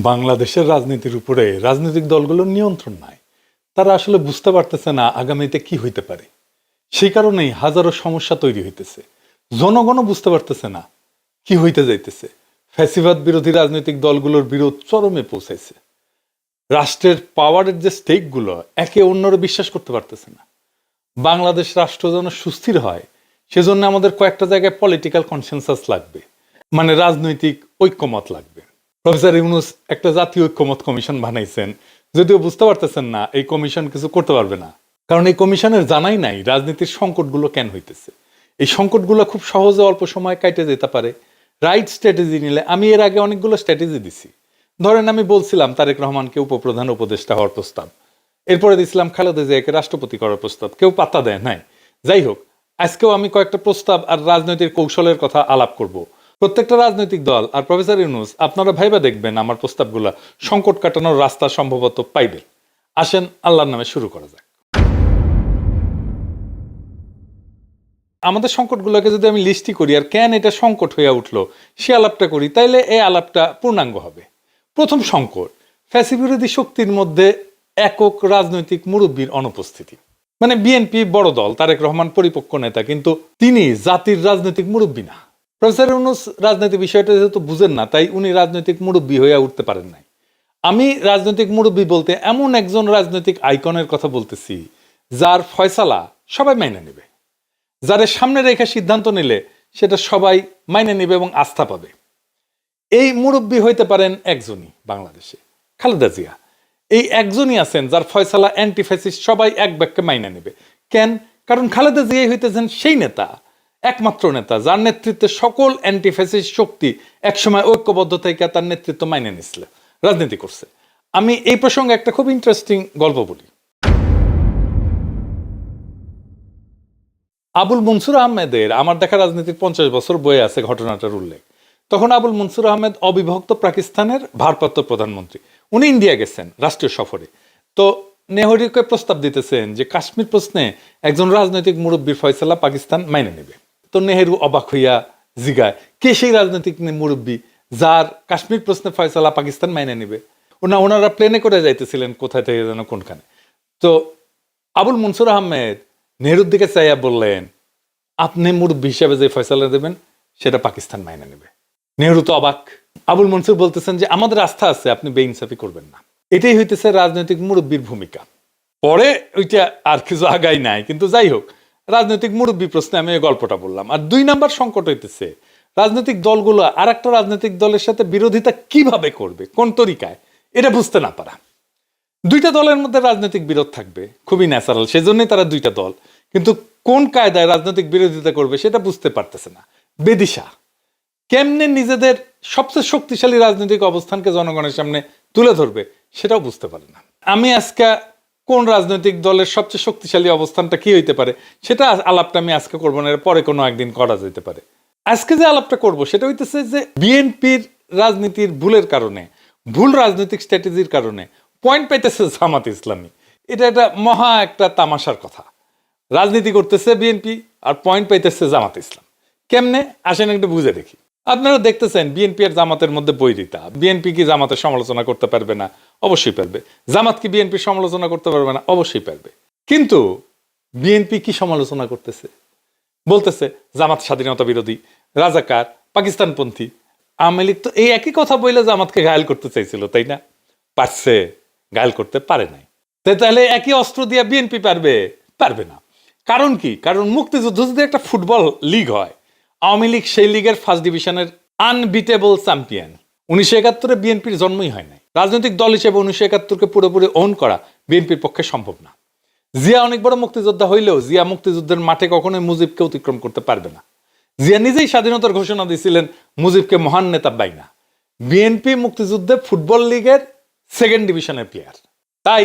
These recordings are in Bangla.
বাংলাদেশের রাজনীতির উপরে রাজনৈতিক দলগুলোর নিয়ন্ত্রণ নাই। তারা আসলে বুঝতে পারতেছে না আগামীতে কি হইতে পারে। সেই কারণেই হাজারো সমস্যা তৈরি হইতেছে। জনগণও বুঝতে পারতেছে না কি হইতে যাইতেছে। ফ্যাসিবাদ বিরোধী রাজনৈতিক দলগুলোর বিরোধ চরমে পৌঁছাইছে। রাষ্ট্রের পাওয়ারের যে স্টেকগুলো একে অন্যরে বিশ্বাস করতে পারতেছে না। বাংলাদেশ রাষ্ট্র যেন সুস্থির হয় সেজন্য আমাদের কয়েকটা জায়গায় পলিটিক্যাল কনসেনসাস লাগবে, মানে রাজনৈতিক ঐক্যমত লাগবে। প্রফেসর ইউনূস একটা জাতীয় ঐক্যমত কমিশন বানাইছেন, যদিও বুঝতে পারতেছেন না এই কমিশন কিছু করতে পারবে না, কারণ এই কমিশনের জানাই নাই রাজনীতির সংকটগুলো কেন হইতেছে। এই সংকটগুলো খুব সহজে অল্প সময় কাটে যেতে পারে রাইট স্ট্র্যাটেজি নিলে। আমি এর আগে অনেকগুলো স্ট্র্যাটেজি দিছি। ধরেন আমি বলছিলাম তারেক রহমানকে উপপ্রধান উপদেষ্টা হওয়ার প্রস্তাব, এরপরে দিছিলাম খালেদা জিয়াকে রাষ্ট্রপতি করার প্রস্তাব, কেউ পাত্তা দেয় নাই। যাই হোক, আজকেও আমি কয়েকটা প্রস্তাব আর রাজনৈতিক কৌশলের কথা আলাপ করব। প্রত্যেকটা রাজনৈতিক দল আর প্রফেসর ইউনূস আপনারা ভাইবা দেখবেন আমার প্রস্তাবগুলা সংকট কাটানোর রাস্তা সম্ভবত পাইবে। আসেন আল্লাহর নামে শুরু করা যাক। আমাদের সংকটগুলোকে যদি আমি লিস্টি করি আর কেন এটা সংকট হয়ে উঠলো সে আলাপটা করি, তাইলে এই আলাপটা পূর্ণাঙ্গ হবে। প্রথম সংকট, ফ্যাসিবিরোধী শক্তির মধ্যে একক রাজনৈতিক মুরব্বীর অনুপস্থিতি। মানে বিএনপি বড় দল, তারেক রহমান পরিপক্ক নেতা, কিন্তু তিনি জাতির রাজনৈতিক মুরব্বী না। প্রফেসর ইউনূস রাজনীতি বিষয়টা যেহেতু বুঝেন না, তাই উনি রাজনৈতিক মুরব্বী হয়ে উঠতে পারেন নাই। আমি রাজনৈতিক মুরব্বী বলতে এমন একজন রাজনৈতিক আইকনের কথা বলতেছি যার ফয়সালা সবাই মাইনে নেবে, যার সামনে রেখে সিদ্ধান্ত নিলে সেটা সবাই মাইনে নেবে এবং আস্থা পাবে। এই মুরব্বী হইতে পারেন একজনই বাংলাদেশে, খালেদা জিয়া। এই একজনই আছেন যার ফয়সালা অ্যান্টি ফ্যাসিস্ট সবাই এক বাক্যে মাইনে নেবে। কেন? কারণ খালেদা জিয়াই হইতেছেন সেই নেতা, একমাত্র নেতা যার নেতৃত্বে সকল অ্যান্টি ফ্যাসিস্ট শক্তি একসময় ঐক্যবদ্ধ থেকে তার নেতৃত্ব মাইনে নিছিল, রাজনীতি করছে। আমি এই প্রসঙ্গে একটা খুব ইন্টারেস্টিং গল্প বলি। আবুল মনসুর আহমেদের আমার দেখা রাজনীতির 50 বছর বয়ে আছে ঘটনাটার উল্লেখ। তখন আবুল মনসুর আহমেদ অবিভক্ত পাকিস্তানের ভারপ্রাপ্ত প্রধানমন্ত্রী। উনি ইন্ডিয়া গেছেন রাষ্ট্রীয় সফরে। তো নেহরুকে প্রস্তাব দিতেছেন যে কাশ্মীর প্রশ্নে একজন রাজনৈতিক মুরব্বীর ফয়সালা পাকিস্তান মাইনে নেবে। তো নেহেরু অবাক হইয়া জিগায়, কে সেই রাজনৈতিক মুরব্বী যার কাশ্মীর প্রশ্নে ফয়সালা পাকিস্তান মাইনে নেবে? ওনারা প্লেনে করে যাইতেছিলেন কোথায় থেকে যেন কোনখানে। তো আবুল মনসুর আহমেদ নেহরুর দিকে চাইয়া বললেন, আপনি মুরব্বী হিসাবে যে ফয়সালা দেবেন সেটা পাকিস্তান মাইনে নেবে। নেহরু তো অবাক। আবুল মনসুর বলতেছেন যে আমাদের আস্থা আছে, আপনি বেইনসাফি করবেন না। এটাই হইতেছে রাজনৈতিক মুরব্বীর ভূমিকা। পরে ওইটা আর কিছু আগাই নাই, কিন্তু যাই হোক, রাজনৈতিক মুরব্বী প্রশ্নে আমি এই গল্পটা বললাম। আর 2 নাম্বার সংকট হইতেছে রাজনৈতিক দলগুলো আর একটা রাজনৈতিক দলের সাথে বিরোধিতা কিভাবে করবে, কোন তরিকায়, এটা বুঝতে না পারা। 2টা দলের মধ্যে রাজনৈতিক বিরোধ থাকবে, খুবই ন্যাচারাল, সেজন্যই তারা 2টা দল, কিন্তু কোন কায়দায় রাজনৈতিক বিরোধিতা করবে সেটা বুঝতে পারতেছে না। বেদিশা কেমনে নিজেদের সবচেয়ে শক্তিশালী রাজনৈতিক অবস্থানকে জনগণের সামনে তুলে ধরবে সেটাও বুঝতে পারে না। আমি আজকে কোন রাজনৈতিক দলের সবচেয়ে শক্তিশালী অবস্থানটা কি হইতে পারে সেটা আলাপটা আমি আজকে করবো না, পরে কোনো একদিন করা যেতে পারে। আজকে যে আলাপটা করব সেটা হইতেছে যে বিএনপির রাজনীতির ভুলের কারণে, ভুল রাজনৈতিক স্ট্র্যাটেজির কারণে পয়েন্ট পাইতেছে জামাত ইসলামী। এটা একটা মহা একটা তামাশার কথা। রাজনীতি করতেছে বিএনপি আর পয়েন্ট পাইতেছে জামাত ইসলাম। কেমনে আসেন একটু বুঝে দেখি। আপনারা দেখতেছেন বিএনপি আর জামাতের মধ্যে বৈরিতা। বিএনপি কি জামাতের সমালোচনা করতে পারবে না? অবশ্যই পারবে। জামাত কি বিএনপির সমালোচনা করতে পারবে না? অবশ্যই পারবে। কিন্তু বিএনপি কি সমালোচনা করতেছে? বলতেছে জামাত স্বাধীনতা বিরোধী, রাজাকার, পাকিস্তানপন্থী। আওয়ামী লীগ তো এই একই কথা বলে জামাতকে ঘায়েল করতে চাইছিল, তাই না? পারছে? ঘায়েল করতে পারে নাই। তাহলে একই অস্ত্র দিয়ে বিএনপি পারবে? পারবে না। কারণ কি? কারণ মুক্তিযুদ্ধ যদি একটা ফুটবল লিগ হয়, আওয়ামী লীগ সেই লিগের ফার্স্ট ডিভিশনের আনবিটেবল চ্যাম্পিয়ন। 1971-এ বিএনপির জন্মই হয় নাই। রাজনৈতিক দল হিসেবে 1971-কে পুরোপুরি ওন করা বিএনপির পক্ষে সম্ভব না। জিয়া অনেক বড় মুক্তিযোদ্ধা হইলেও জিয়া মুক্তিযুদ্ধের মাঠে কখনোই মুজিবকে অতিক্রম করতে পারবে না। জিয়া নিজেই স্বাধীনতার ঘোষণা দিয়েছিলেন মুজিবকে মহান নেতা বাইনা। বিএনপি মুক্তিযুদ্ধে ফুটবল লিগের 2nd ডিভিশনের প্লেয়ার। তাই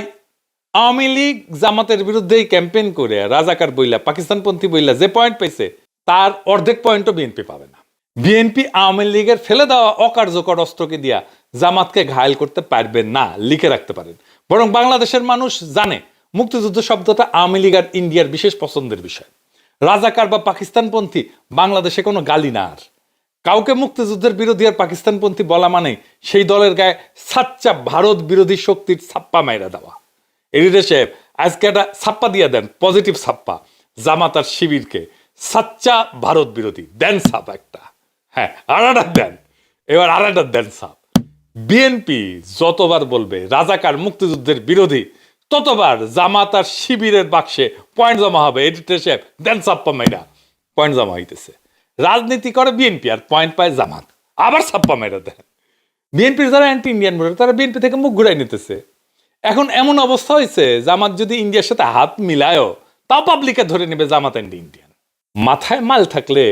আওয়ামী লীগ জামাতের বিরুদ্ধেই ক্যাম্পেইন করে রাজাকার বইলা, পাকিস্তানপন্থী বইলা যে পয়েন্ট পাইছে তার অর্ধেক পয়েন্টও বিএনপি পাবে না। বিএনপি আওয়ামী লীগের ফেলে দেওয়া অকার্যকর অস্ত্রকে দিয়া জামাতকে ঘায়েল করতে পারবে না, লিখে রাখতে পারেন। বরং বাংলাদেশের মানুষ জানে মুক্তিযুদ্ধ শব্দটা আওয়ামী লীগ আর ইন্ডিয়ার বিশেষ পছন্দের বিষয়। রাজাকার বা পাকিস্তানপন্থী বাংলাদেশে কোনো গালি না। আর কাউকে মুক্তিযুদ্ধের বিরোধী আর পাকিস্তানপন্থী বলা মানে সেই দলের গায়ে সাচ্চা ভারত বিরোধী শক্তির ছাপ্পা মাইরা দেওয়া। এডিটর সাহেব আজকে একটা ছাপ্পা দিয়ে দেন, পজিটিভ ছাপ্পা জামাত আর শিবিরকে, সাচ্চা ভারত বিরোধী দেন ছাপ একটা। হ্যাঁ, আড়াটা দেন, এবার আড়াটা দেন ছাপ। বিএনপি যতবার বলবে রাজাকার মুক্তিযুদ্ধের বিরোধী, ততবার জামাত আর শিবিরের বাক্সে পয়েন্ট জমা হবে। এডিটর সাহেব দেন ছাপ্পা মাইরা, পয়েন্ট জমা হইতেছে। রাজনীতি করে বিএনপি আর পয়েন্ট পায় জামাত, আবার ছাপ্পা মাইরা দেন। বিএনপির যারা অ্যান্টি ইন্ডিয়ান ভোটার তারা বিএনপি থেকে মুখ ঘুরাই নিতেছে। এখন এমন অবস্থা হয়েছে জামাত যদি ইন্ডিয়ার সাথে হাত মিলায়ও তাও পাবলিকে ধরে নেবে জামাত অ্যান্টি ইন্ডিয়ান। মাথায় মাল থাকলে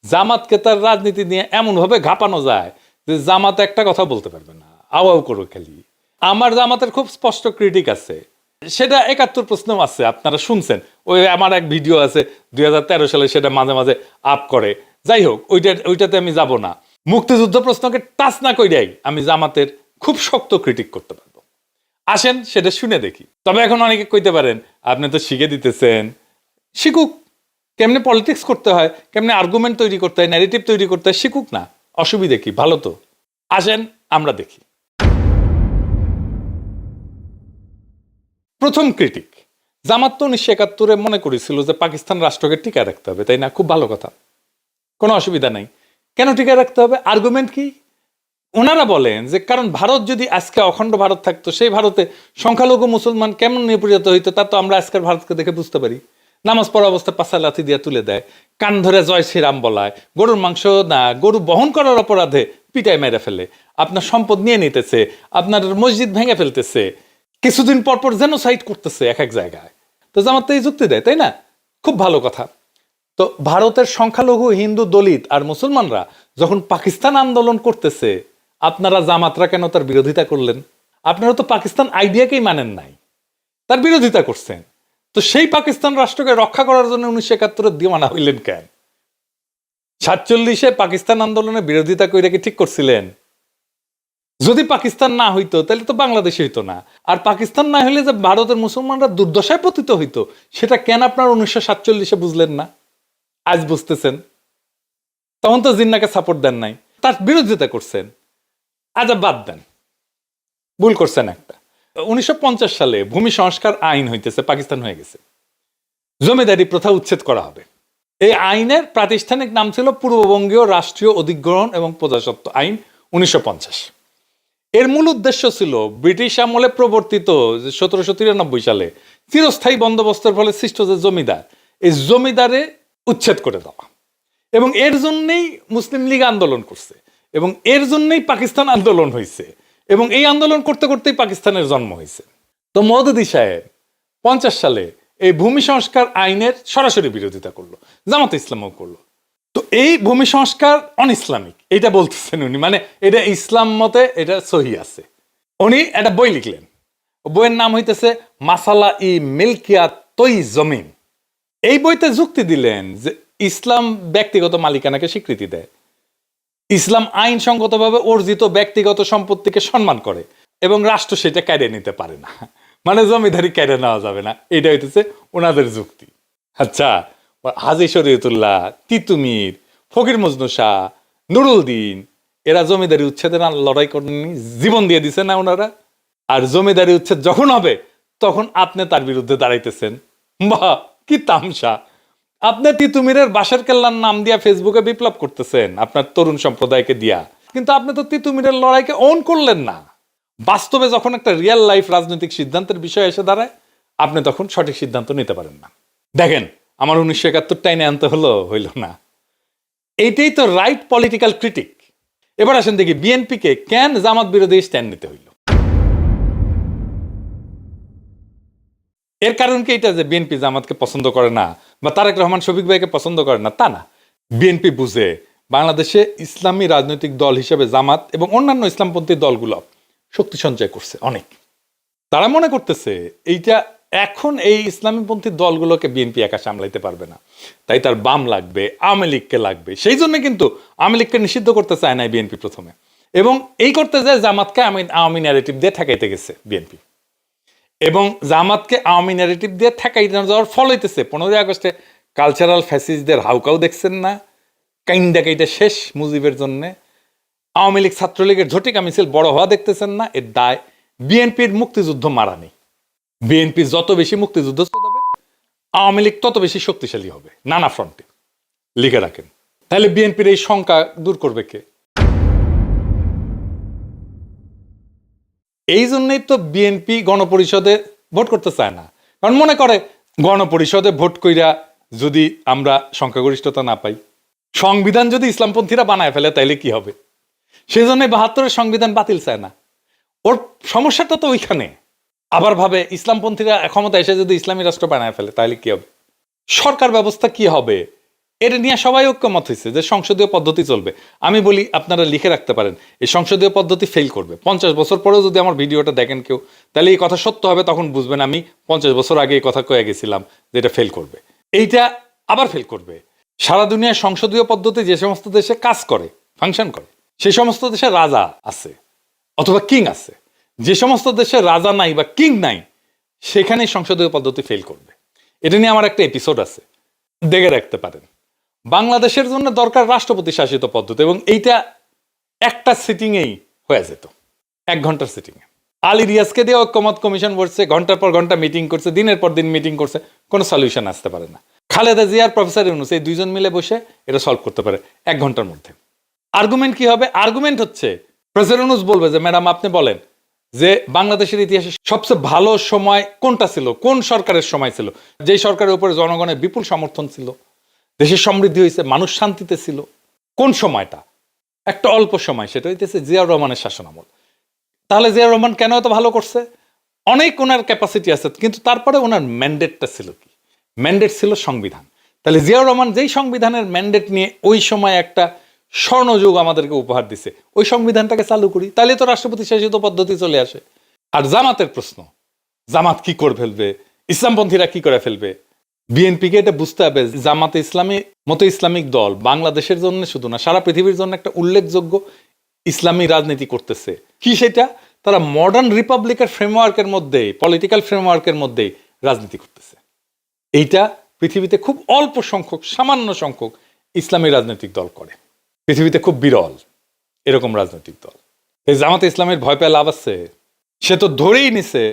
জামাতকে তার রাজনীতি নিয়ে এমন ভাবে ঘাপানো যায় যে জামাত একটা কথা বলতে পারবে না, আওয়াও করো খালি। আমার জামাতের খুব স্পষ্ট ক্রিটিক আছে, সেটা ৭১ প্রশ্নও আছে, আপনারা শুনছেন। ওই আমার এক ভিডিও আছে ২০১৩ সালে, সেটা মাঝে মাঝে আপ করে। যাই হোক, ওইটাতে আমি যাব না। মুক্তিযুদ্ধ প্রশ্নকে টাচ না কইরাই আমি জামাতের খুব শক্ত ক্রিটিক করতে পারবো। আসেন সেটা শুনে দেখি। তবে এখন অনেকে কইতে পারেন আপনি তো শিখে দিতেছেন, শিখুক, কেমনে পলিটিক্স করতে হয়, কেমনে আর্গুমেন্ট তৈরি করতে হয়, ন্যারেটিভ তৈরি করতে হয়, শিখুক না, অসুবিধে কি, ভালো তো। আসেন আমরা দেখি। প্রথম ক্রিটিক, জামাত তো ১৯৭১ মনে করেছিল যে পাকিস্তান রাষ্ট্রকে টিকায় রাখতে হবে, তাই না? খুব ভালো কথা, কোনো অসুবিধা নাই। কেন টিকায় রাখতে হবে? আর্গুমেন্ট কি? ওনারা বলেন যে কারণ ভারত যদি আজকে অখণ্ড ভারত থাকতো, সেই ভারতে সংখ্যালঘু মুসলমান কেমন নিপীড়িত হইতো তা তো আমরা আজকের ভারতকে দেখে বুঝতে পারি। নামাজ পড়া অবস্থায় পাশা লাথি দিয়ে তুলে দেয়, কান ধরে জয় শ্রীরাম বলায়, গরুর মাংস না গরু বহন করার অপরাধে পিটায় মেরে ফেলে, আপনার সম্পদ নিয়ে নিতেছে, আপনার মসজিদ ভেঙে ফেলতেছে, কিছুদিন পর পর জেনোসাইড করতেছে এক এক জায়গায়। তো জামাত তো এই যুক্তি দেয়, তাই না? খুব ভালো কথা। তো ভারতের সংখ্যালঘু হিন্দু, দলিত আর মুসলমানরা যখন পাকিস্তান আন্দোলন করতেছে, আপনারা জামাতরা কেন তার বিরোধিতা করলেন? আপনারা তো পাকিস্তান আইডিয়াকেই মানেন নাই, তার বিরোধিতা করছেন। তো সেই পাকিস্তান রাষ্ট্রকে রক্ষা করার জন্য ১৯৭১ দিওয়ানা হইলেন কেন? ৪৭-এ পাকিস্তান আন্দোলনের বিরোধিতা করে কি ঠিক করছিলেন? যদি পাকিস্তান না হইতো তাহলে তো বাংলাদেশ হইতো না। আর পাকিস্তান না হইলে যে ভারতের মুসলমানরা দুর্দশায় পতিত হইতো, সেটা কেন আপনার ১৯৪৭-এ বুঝলেন না? আজ বুঝতেছেন। তখন তো জিন্নাকে সাপোর্ট দেন নাই, তার বিরোধিতা করছেন। আজ বাদ দেন, ভুল করছেন একটা। ১৯৫০ সালে ভূমি সংস্কার আইন হইতেছে, পাকিস্তান হয়ে গেছে, জমিদারি প্রথা উচ্ছেদ করা হবে। এই আইনের প্রাতিষ্ঠানিক নাম ছিল পূর্ববঙ্গীয় রাষ্ট্রীয় অধিগ্রহণ এবং প্রজাস্বত্ব আইন ১৯৫০। এর মূল উদ্দেশ্য ছিল ব্রিটিশ আমলে প্রবর্তিত ১৭৯৩ সালে চিরস্থায়ী বন্দোবস্তের ফলে সৃষ্ট যে জমিদার, এই জমিদারে উচ্ছেদ করে দেওয়া। এবং এর জন্যই মুসলিম লীগ আন্দোলন করছে, এবং এর জন্যই পাকিস্তান আন্দোলন হয়েছে, এবং এই আন্দোলন করতে করতেই পাকিস্তানের জন্ম হয়েছে। তো মওদুদি সাহেব ৫০ সালে এই ভূমি সংস্কার আইনের সরাসরি বিরোধিতা করলো, জামাত ইসলামও করলো। তো এই ভূমি সংস্কার অন ইসলামিক এটা বলতেছেন উনি, মানে এটা ইসলাম মতে এটা সহি আছে। উনি একটা বই লিখলেন, বইয়ের নাম হইতেছে মাসালা ই মিলকিয়াত তৈ জমিন। এই বইতে যুক্তি দিলেন যে ইসলাম ব্যক্তিগত মালিকানাকে স্বীকৃতি দেয়, ইসলাম আইনসঙ্গতভাবে অর্জিত ব্যক্তিগত সম্পত্তিকে সম্মান করে, এবং রাষ্ট্র সেটা কেড়ে নিতে পারে না, মানে জমিদারি কেড়ে নেওয়া যাবে না। এটা হইতেছে ওনাদের যুক্তি। আচ্ছা, হাজী শরীয়তুল্লাহ, তিতুমির, ফকির মজনু শাহ, নুরুল দিন, এরা জমিদারি উচ্ছেদের লড়াই করেননি, জীবন দিয়ে দিছে না ওনারা? আর জমিদারি উচ্ছেদ যখন হবে তখন আপনি তার বিরুদ্ধে দাঁড়াইতেছেন। বাহ, কি তামসা! আপনি তিতুমিরের বাঁশের কেল্লার নাম দিয়া ফেসবুকে বিপ্লব করতেছেন আপনার তরুণ সম্প্রদায়কে দিয়া, কিন্তু আপনি তো তিতুমিরের লড়াইকে অন করলেন না। বাস্তবে যখন একটা রিয়েল লাইফ রাজনৈতিক সিদ্ধান্তের বিষয় এসে দাঁড়ায়, আপনি তখন সঠিক সিদ্ধান্ত নিতে পারেন না। দেখেন, আমার ১৯৭১ টাইনে আনতে হইল না। এইটাই তো রাইট পলিটিক্যাল ক্রিটিক। এবার আসেন দেখি বিএনপিকে কেন জামাত বিরোধী স্ট্যান্ড নিতে হইল। এর কারণ কি এটা যে বিএনপি জামাতকে পছন্দ করে না বা তারেক রহমান শফিক ভাইকে পছন্দ করে না, তা না। বিএনপি বুঝে বাংলাদেশে ইসলামী রাজনৈতিক দল হিসেবে জামাত এবং অন্যান্য ইসলামপন্থী দলগুলো শক্তি সঞ্চয় করছে অনেক। তারা মনে করতেছে এইটা এখন এই ইসলামীপন্থী দলগুলোকে বিএনপি একা সামলাইতে পারবে না, তাই তার বাম লাগবে, আওয়ামী লীগকে লাগবে। সেই জন্য কিন্তু আওয়ামী লীগকে নিষিদ্ধ করতে চায় না বিএনপি প্রথমে, এবং এই করতে যায় জামাতকে আওয়ামী ন্যারেটিভ দিয়ে ঠেকাইতে গেছে বিএনপি, এবং জামাতকে আওয়ামী ন্যারেটিভ দিয়ে ঠেকাইতে যাওয়ার ফল হইতেছে 15ই আগস্টে কালচারাল ফ্যাসিস্টদের হাউকাও দেখছেন না, কাইন্দা কাইটা শেষ মুজিবের জন্য। আওয়ামী লীগ ছাত্রলীগের ঝটিকা মিছিল বড় হওয়া দেখতেছেন না, এর দায় বিএনপির মুক্তিযুদ্ধ মারা নেই। বিএনপি যত বেশি মুক্তিযুদ্ধ হবে, আওয়ামী লীগ তত বেশি শক্তিশালী হবে নানা ফ্রন্টে। লিখে রাখেন। তাহলে বিএনপির এই শঙ্কা দূর করবে কে? এই জন্যই তো বিএনপি গণপরিষদে ভোট করতে চায় না, কারণ মনে করে গণপরিষদে ভোট কইরা যদি আমরা সংখ্যাগরিষ্ঠতা না পাই, সংবিধান যদি ইসলামপন্থীরা বানায় ফেলে তাইলে কি হবে। সেই জন্য ৭২-এর সংবিধান বাতিল চায় না। ওর সমস্যাটা তো ওইখানে। আবার ভাবে ইসলামপন্থীরা ক্ষমতা এসে যদি ইসলামী রাষ্ট্র বানায় ফেলে তাহলে কি হবে, সরকার ব্যবস্থা কি হবে। এটা নিয়ে সবাই ঐক্যমত হয়েছে যে সংসদীয় পদ্ধতি চলবে। আমি বলি আপনারা লিখে রাখতে পারেন, এই সংসদীয় পদ্ধতি ফেল করবে। 50 বছর পরেও যদি আমার ভিডিওটা দেখেন কেউ, তাহলে এই কথা সত্য হবে, তখন বুঝবেন আমি 50 বছর আগে এই কথা কয়ে গেছিলাম যে এটা ফেল করবে। এইটা আবার ফেল করবে। সারা দুনিয়ার সংসদীয় পদ্ধতি যে সমস্ত দেশে কাজ করে, ফাংশন করে, সেই সমস্ত দেশে রাজা আছে অথবা কিং আছে। যে সমস্ত দেশে রাজা নাই বা কিং নাই, সেখানে সংসদীয় পদ্ধতি ফেল করবে। এটা নিয়ে আমার একটা এপিসোড আছে, দেখে রাখতে পারেন। বাংলাদেশের জন্য দরকার রাষ্ট্রপতি শাসিত পদ্ধতি, এবং এইটা একটা সিটিংয়েই হয়ে যেত, 1 ঘন্টার সিটিংয়ে। আলী রিয়াজকে দিয়ে ঐক্যমত কমিশন বসছে, ঘন্টার পর ঘন্টা মিটিং করছে, দিনের পর দিন মিটিং করছে, কোনো সলিউশন আসতে পারে না। খালেদা জিয়া আর প্রফেসর ইউনূস এই দুইজন মিলে বসে এটা সলভ করতে পারে 1 ঘন্টার মধ্যে। আর্গুমেন্ট কি হবে? আর্গুমেন্ট হচ্ছে প্রফেসর ইউনূস বলবে যে ম্যাডাম আপনি বলেন যে বাংলাদেশের ইতিহাসে সবচেয়ে ভালো সময় কোনটা ছিল, কোন সরকারের সময় ছিল, যেই সরকারের উপরে জনগণের বিপুল সমর্থন ছিল, দেশের সমৃদ্ধি হয়েছে, মানুষ শান্তিতে ছিল। কোন সময়টা? একটা অল্প সময়, সেটা হইতেছে জিয়াউর রহমানের শাসনামল। তাহলে জিয়াউর রহমান কেন এত ভালো করছে? অনেক ওনার ক্যাপাসিটি আছে, কিন্তু তারপরে ওনার ম্যান্ডেটটা ছিল কি? ম্যান্ডেট ছিল সংবিধান। তাহলে জিয়াউর রহমান যেই সংবিধানের ম্যান্ডেট নিয়ে ওই সময় একটা স্বর্ণযুগ আমাদেরকে উপহার দিছে, ওই সংবিধানটাকে চালু করি, তাহলে তো রাষ্ট্রপতি শাসিত পদ্ধতি চলে আসে। আর জামাতের প্রশ্ন, জামাত কি করে ফেলবে, ইসলামপন্থীরা কি করে ফেলবে? বিএনপিকে এটা বুঝতে হবে, জামাতে ইসলামী মতো ইসলামিক দল বাংলাদেশের জন্য শুধু না, সারা পৃথিবীর জন্য একটা উল্লেখযোগ্য ইসলামী রাজনীতি করতেছে। কি সেটা? তারা মডার্ন রিপাবলিকের ফ্রেমওয়ার্কের মধ্যে, পলিটিক্যাল ফ্রেমওয়ার্কের মধ্যে রাজনীতি করতেছে। এইটা পৃথিবীতে খুব অল্প সংখ্যক, সামান্য সংখ্যক ইসলামী রাজনৈতিক দল করে। পৃথিবীতে খুব বিরল এরকম রাজনৈতিক দল। এই জামাতে ইসলামের ভয় পেয়ে লাভ আছে? সে তো ধরেই নিছে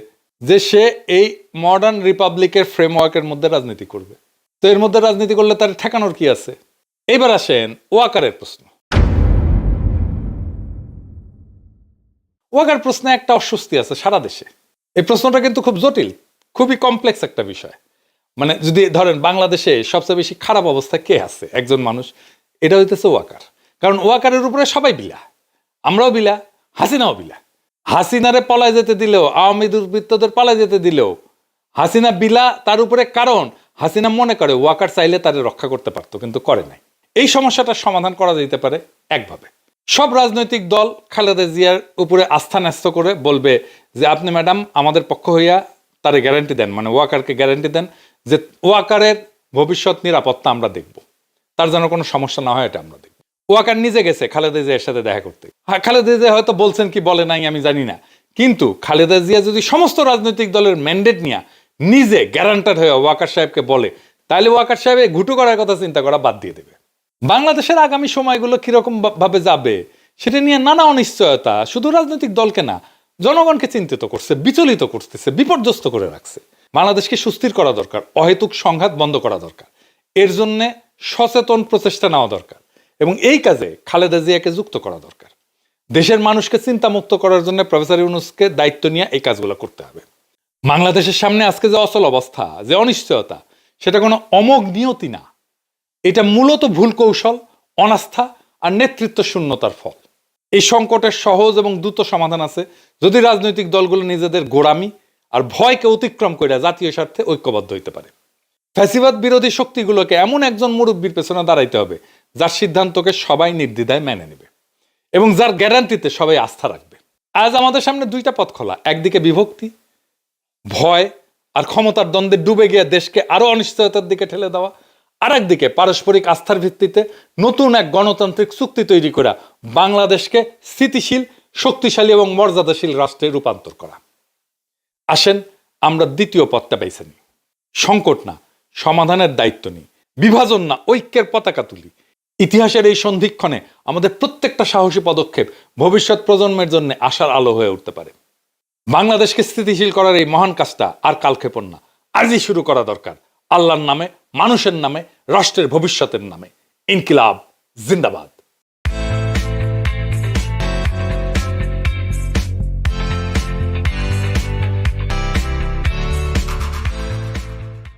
যে সে এই মডার্ন রিপাবলিকের ফ্রেমওয়ার্কের মধ্যে রাজনীতি করবে। তো এর মধ্যে রাজনীতি করলে তার ঠেকানোর কি আছে? এবার আসেন ওয়াকারের প্রশ্ন। ওয়াকার প্রশ্নে একটা অস্বস্তি আছে সারা দেশে। এই প্রশ্নটা কিন্তু খুব জটিল, খুবই কমপ্লেক্স একটা বিষয়। মানে যদি ধরেন বাংলাদেশে সবচেয়ে বেশি খারাপ অবস্থা কে আছে, একজন মানুষ, এটা হইতেছে ওয়াকার। কারণ ওয়াকারের উপরে সবাই বিলা, আমরাও বিলা, হাসিনাও বিলা। হাসিনারে পলায় যেতে দিলেও, আওয়ামী দুর্বৃত্তদের পালায় যেতে দিলেও হাসিনা বিলা তার উপরে, কারণ হাসিনা মনে করে ওয়াকার চাইলে তারে রক্ষা করতে পারতো, কিন্তু করে নাই। এই সমস্যাটার সমাধান করা যেতে পারে একভাবে। সব রাজনৈতিক দল খালেদা জিয়ার উপরে আস্থা ন্যস্ত করে বলবে যে আপনি ম্যাডাম আমাদের পক্ষ হইয়া তারে গ্যারান্টি দেন, মানে ওয়াকারকে গ্যারান্টি দেন যে ওয়াকারের ভবিষ্যৎ নিরাপত্তা আমরা দেখব, তার যেন কোনো সমস্যা না হয় এটা আমরা দেখব। ওয়াকার নিজে গেছে খালেদা জিয়ার সাথে দেখা করতে। হ্যাঁ, খালেদা জিয়া হয়তো বলছেন কি বলে নাই আমি জানি না, কিন্তু খালেদা জিয়া যদি সমস্ত রাজনৈতিক দলের ম্যান্ডেট নিয়ে নিজে গ্যারান্টার হয়ে ওয়াকার সাহেবকে বলে, তাহলে ওয়াকার সাহেব ঘুটু করার কথা চিন্তা করা বাদ দিয়ে দেবে। বাংলাদেশের আগামী সময়গুলো কিরকম ভাবে যাবে সেটা নিয়ে নানা অনিশ্চয়তা শুধু রাজনৈতিক দলকে না, জনগণকে চিন্তিত করছে, বিচলিত করতেছে, বিপর্যস্ত করে রাখছে। বাংলাদেশকে সুস্থির করা দরকার, অহেতুক সংঘাত বন্ধ করা দরকার, এর জন্য সচেতন প্রচেষ্টা নেওয়া দরকার, এবং এই কাজে খালেদা জিয়াকে যুক্ত করা দরকার। দেশের মানুষকে চিন্তামুক্ত করার জন্য প্রফেসর ইউনূসকে দায়িত্ব নিয়ে এই কাজগুলো করতে হবে। বাংলাদেশের সামনে আজকে যে অচল অবস্থা, যে অনিশ্চয়তা, সেটা কোনো অমোঘ নিয়তি না, এটা মূলত ভুল কৌশল, অনাস্থা আর নেতৃত্ব শূন্যতার ফল। এই সংকটের সহজ এবং দ্রুত সমাধান আছে যদি রাজনৈতিক দলগুলো নিজেদের গোড়ামি আর ভয়কে অতিক্রম করে জাতীয় স্বার্থে ঐক্যবদ্ধ হইতে পারে। ফ্যাসিবাদ বিরোধী শক্তিগুলোকে এমন একজন মুরব্বীর পেছনে দাঁড়াইতে হবে যার সিদ্ধান্তকে সবাই নির্দ্বিধায় মেনে নেবে এবং যার গ্যারান্টিতে সবাই আস্থা রাখবে। আজ আমাদের সামনে দুইটা পথ খোলা, একদিকে বিভক্তি, ভয় আর ক্ষমতার দ্বন্দ্বে ডুবে গিয়ে দেশকে আরো অনিশ্চয়তার দিকে ঠেলে দেওয়া, আর একদিকে পারস্পরিক আস্থার ভিত্তিতে নতুন এক গণতান্ত্রিক চুক্তি তৈরি করা, বাংলাদেশকে স্থিতিশীল, শক্তিশালী এবং মর্যাদাশীল রাষ্ট্রে রূপান্তর করা। আসেন আমরা দ্বিতীয় পথটা বেছে নিই। সংকট না, সমাধানের দায়িত্ব নিই, বিভাজন না, ঐক্যের পতাকা তুলি। ইতিহাসের এই সন্ধিক্ষণে আমাদের প্রত্যেকটা সাহসী পদক্ষেপ ভবিষ্যৎ প্রজন্মের জন্য আশার আলো হয়ে উঠতে পারে। বাংলাদেশকে স্থিতিশীল করার এই মহান কাজটা আর কালক্ষেপণ না, আজই শুরু করা দরকার। আল্লাহর নামে, মানুষের নামে, রাষ্ট্রের ভবিষ্যতের নামে। ইনকিলাব জিন্দাবাদ।